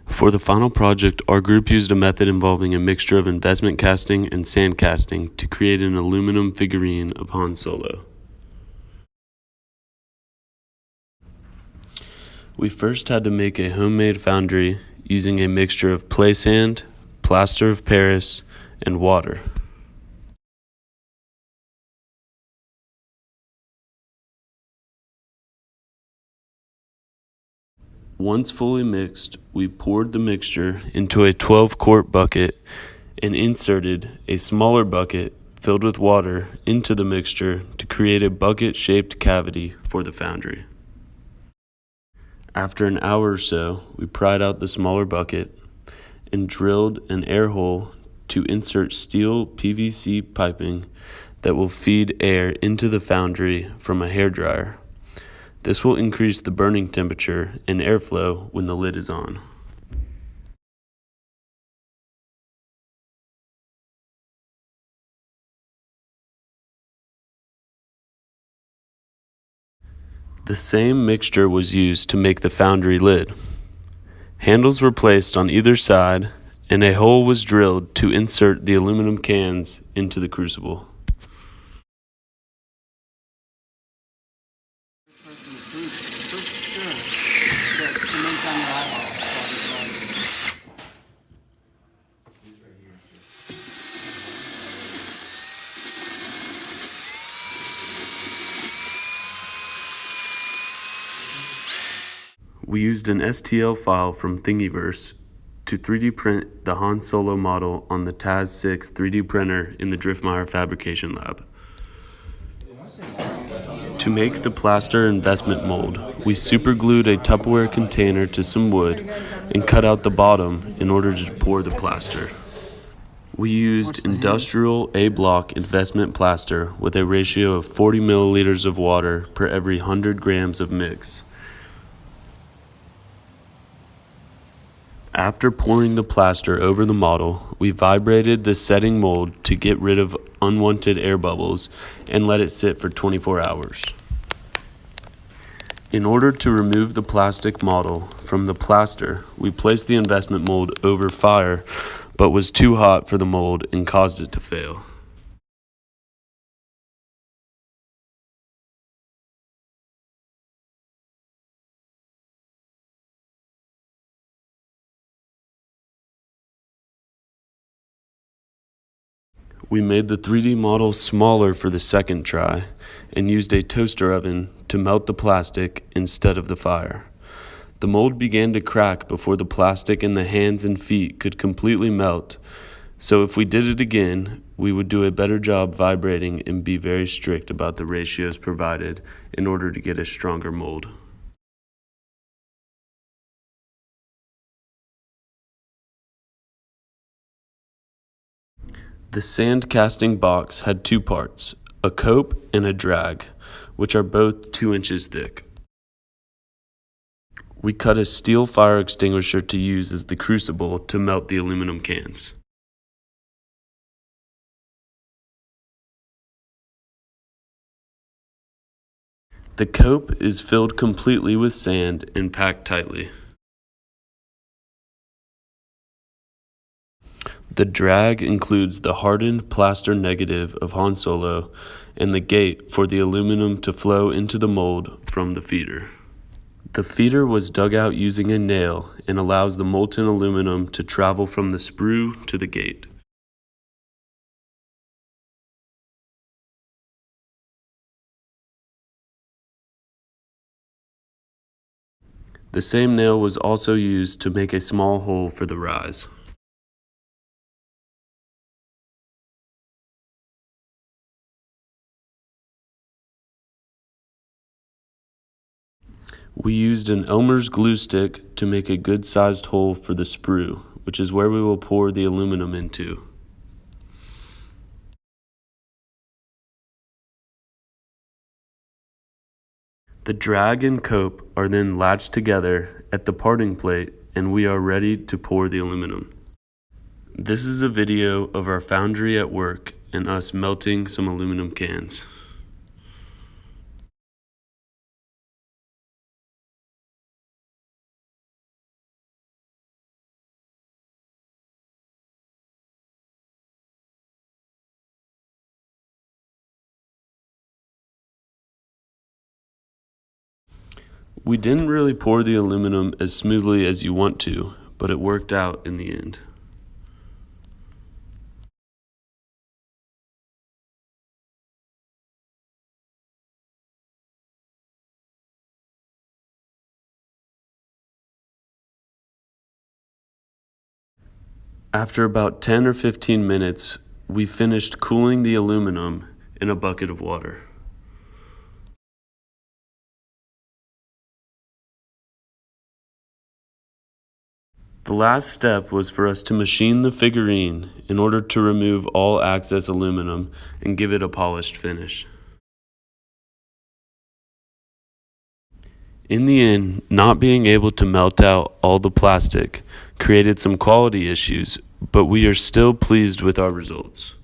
For the final project, our group used a method involving a mixture of investment casting and sand casting to create an aluminum figurine of Han Solo. We first had to make a homemade foundry using a mixture of play sand, plaster of Paris, and water. Once fully mixed, we poured the mixture into a 12-quart bucket and inserted a smaller bucket filled with water into the mixture to create a bucket-shaped cavity for the foundry. After an hour or so, we pried out the smaller bucket and drilled an air hole to insert steel PVC piping that will feed air into the foundry from a hairdryer. This will increase the burning temperature and airflow when the lid is on. The same mixture was used to make the foundry lid. Handles were placed on either side, and a hole was drilled to insert the aluminum cans into the crucible. We used an STL file from Thingiverse to 3D print the Han Solo model on the TAS 6 3D printer in the Driftmeyer Fabrication Lab. To make the plaster investment mold, we superglued a Tupperware container to some wood and cut out the bottom in order to pour the plaster. We used industrial A-block investment plaster with a ratio of 40 milliliters of water per every 100 grams of mix. After pouring the plaster over the model, we vibrated the setting mold to get rid of unwanted air bubbles and let it sit for 24 hours. In order to remove the plastic model from the plaster, we placed the investment mold over fire, but was too hot for the mold and caused it to fail. We made the 3D model smaller for the second try and used a toaster oven to melt the plastic instead of the fire. The mold began to crack before the plastic in the hands and feet could completely melt, so if we did it again, we would do a better job vibrating and be very strict about the ratios provided in order to get a stronger mold. The sand casting box had two parts, a cope and a drag, which are both 2 inches thick. We cut a steel fire extinguisher to use as the crucible to melt the aluminum cans. The cope is filled completely with sand and packed tightly. The drag includes the hardened plaster negative of Han Solo and the gate for the aluminum to flow into the mold from the feeder. The feeder was dug out using a nail and allows the molten aluminum to travel from the sprue to the gate. The same nail was also used to make a small hole for the rise. We used an Elmer's glue stick to make a good-sized hole for the sprue, which is where we will pour the aluminum into. The drag and cope are then latched together at the parting plate, and we are ready to pour the aluminum. This is a video of our foundry at work and us melting some aluminum cans. We didn't really pour the aluminum as smoothly as you want to, but it worked out in the end. After about 10 or 15 minutes, we finished cooling the aluminum in a bucket of water. The last step was for us to machine the figurine in order to remove all excess aluminum and give it a polished finish. In the end, not being able to melt out all the plastic created some quality issues, but we are still pleased with our results.